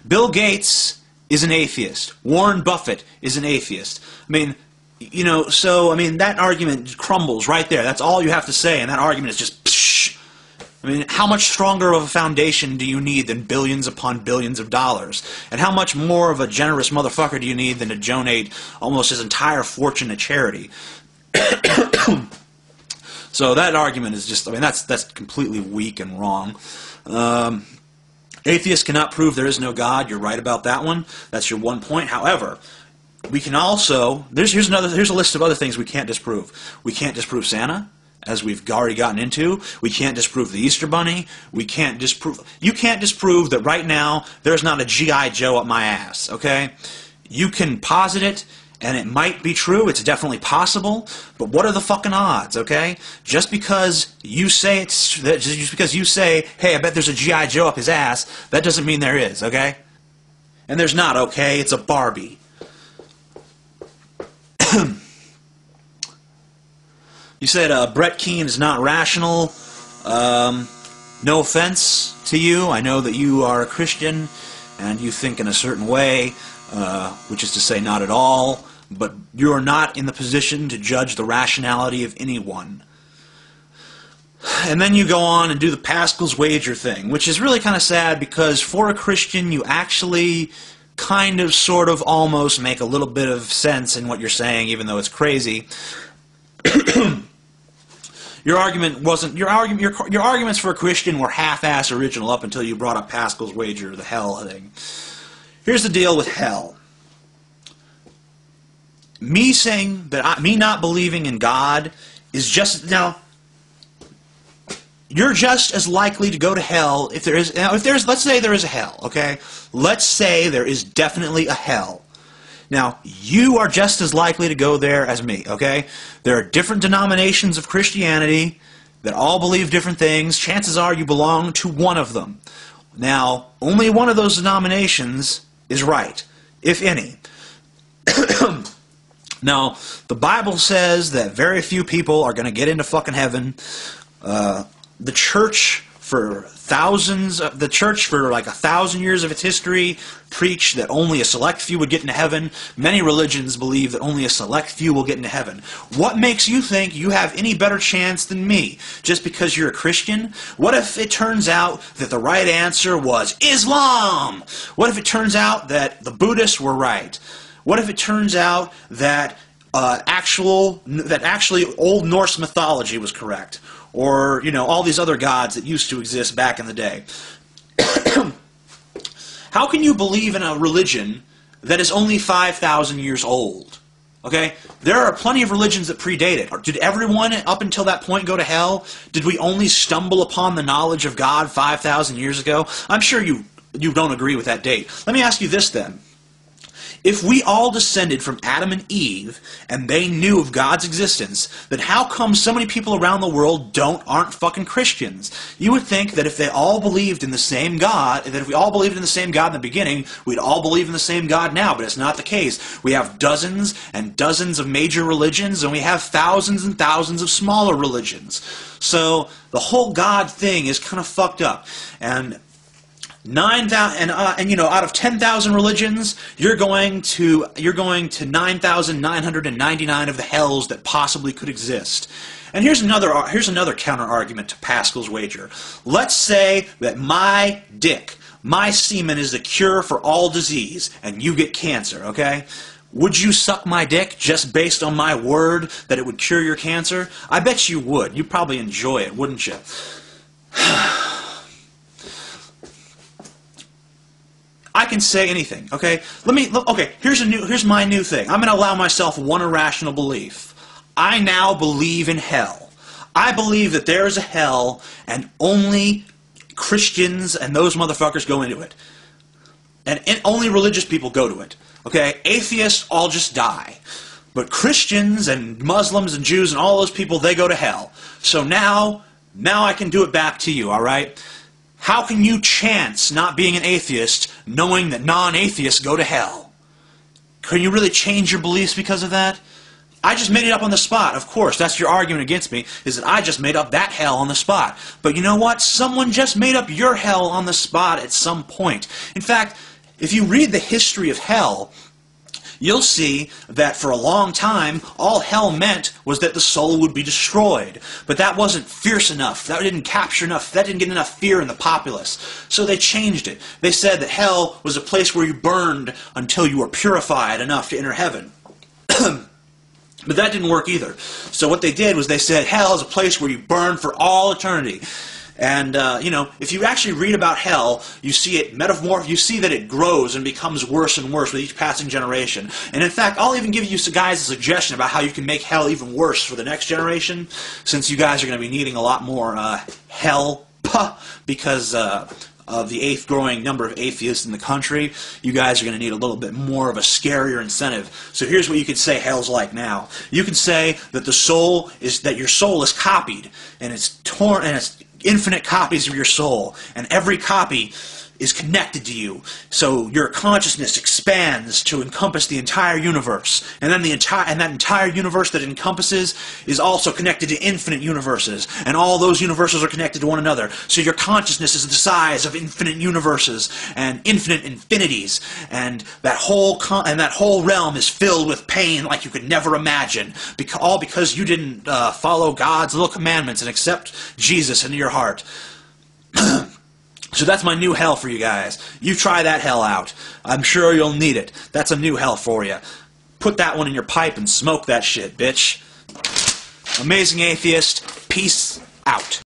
Bill Gates is an atheist. Warren Buffett is an atheist. I mean, you know, so, I mean, that argument crumbles right there. That's all you have to say, and that argument is just psh. I mean, how much stronger of a foundation do you need than billions upon billions of dollars? And how much more of a generous motherfucker do you need than to donate almost his entire fortune to charity? So that argument is just, I mean, that's completely weak and wrong. Atheists cannot prove there is no God. You're right about that one. That's your one point. However, we can also, here's a list of other things we can't disprove. We can't disprove Santa, as we've already gotten into. We can't disprove the Easter Bunny. You can't disprove that right now there's not a G.I. Joe up my ass, okay? You can posit it, and it might be true. It's definitely possible. But what are the fucking odds, okay? Just because you say, hey, I bet there's a G.I. Joe up his ass, that doesn't mean there is, okay? And there's not, okay? It's a Barbie. You said Brett Keane is not rational. No offense to you. I know that you are a Christian and you think in a certain way, which is to say not at all, but you're not in the position to judge the rationality of anyone. And then you go on and do the Pascal's wager thing, which is really kind of sad because for a Christian you actually kind of, sort of, almost make a little bit of sense in what you're saying, even though it's crazy. Your arguments for a Christian were half-ass original up until you brought up Pascal's wager, the hell thing. Here's the deal with hell. Me saying that me not believing in God is just now. You're just as likely to go to hell if there is. Now, let's say there is a hell, okay? Let's say there is definitely a hell. Now, you are just as likely to go there as me, okay? There are different denominations of Christianity that all believe different things. Chances are you belong to one of them. Now, only one of those denominations is right, if any. Now, the Bible says that very few people are going to get into fucking heaven. The church for like 1,000 years of its history preached that only a select few would get into heaven. Many religions believe that only a select few will get into heaven. What makes you think you have any better chance than me just because you're a Christian? What if it turns out that the right answer was Islam? What if it turns out that the Buddhists were right? What if it turns out that actually Old Norse mythology was correct? Or, you know, all these other gods that used to exist back in the day. How can you believe in a religion that is only 5,000 years old? Okay? There are plenty of religions that predate it. Did everyone up until that point go to hell? Did we only stumble upon the knowledge of God 5,000 years ago? I'm sure you don't agree with that date. Let me ask you this then. If we all descended from Adam and Eve, and they knew of God's existence, then how come so many people around the world aren't fucking Christians? You would think that if they all believed in the same God, that if we all believed in the same God in the beginning, we'd all believe in the same God now, but it's not the case. We have dozens and dozens of major religions, and we have thousands and thousands of smaller religions. So the whole God thing is kind of fucked up. And 9,000 and you know, out of 10,000 religions, you're going to 9,999 of the hells that possibly could exist. And here's another counter argument to Pascal's wager. Let's say that my dick, my semen, is the cure for all disease, and you get cancer. Okay? Would you suck my dick just based on my word that it would cure your cancer? I bet you would. You'd probably enjoy it, wouldn't you? I can say anything, okay? Here's my new thing. I'm going to allow myself one irrational belief. I now believe in hell. I believe that there is a hell and only Christians and those motherfuckers go into it. And only religious people go to it. Okay? Atheists all just die. But Christians and Muslims and Jews and all those people, they go to hell. So now I can do it back to you, alright? How can you chance not being an atheist knowing that non-atheists go to hell? Can you really change your beliefs because of that? I just made it up on the spot. Of course, that's your argument against me, is that I just made up that hell on the spot. But you know what? Someone just made up your hell on the spot at some point. In fact, if you read the history of hell, you'll see that for a long time, all hell meant was that the soul would be destroyed. But that wasn't fierce enough. That didn't capture enough. That didn't get enough fear in the populace. So they changed it. They said that hell was a place where you burned until you were purified enough to enter heaven. But that didn't work either. So what they did was they said hell is a place where you burn for all eternity. And, you know, if you actually read about hell, you see it metamorph. You see that it grows and becomes worse and worse with each passing generation. And in fact, I'll even give you guys a suggestion about how you can make hell even worse for the next generation, since you guys are going to be needing a lot more hell because of the growing number of atheists in the country. You guys are going to need a little bit more of a scarier incentive. So here's what you could say hell's like now. You can say that your soul is copied, and it's torn, and it's infinite copies of your soul, and every copy is connected to you. So your consciousness expands to encompass the entire universe, and then that entire universe that it encompasses is also connected to infinite universes, and all those universes are connected to one another. So your consciousness is the size of infinite universes and infinite infinities, and that whole realm is filled with pain like you could never imagine, all because you didn't follow God's little commandments and accept Jesus into your heart. So that's my new hell for you guys. You try that hell out. I'm sure you'll need it. That's a new hell for you. Put that one in your pipe and smoke that shit, bitch. Amazing Atheist, peace out.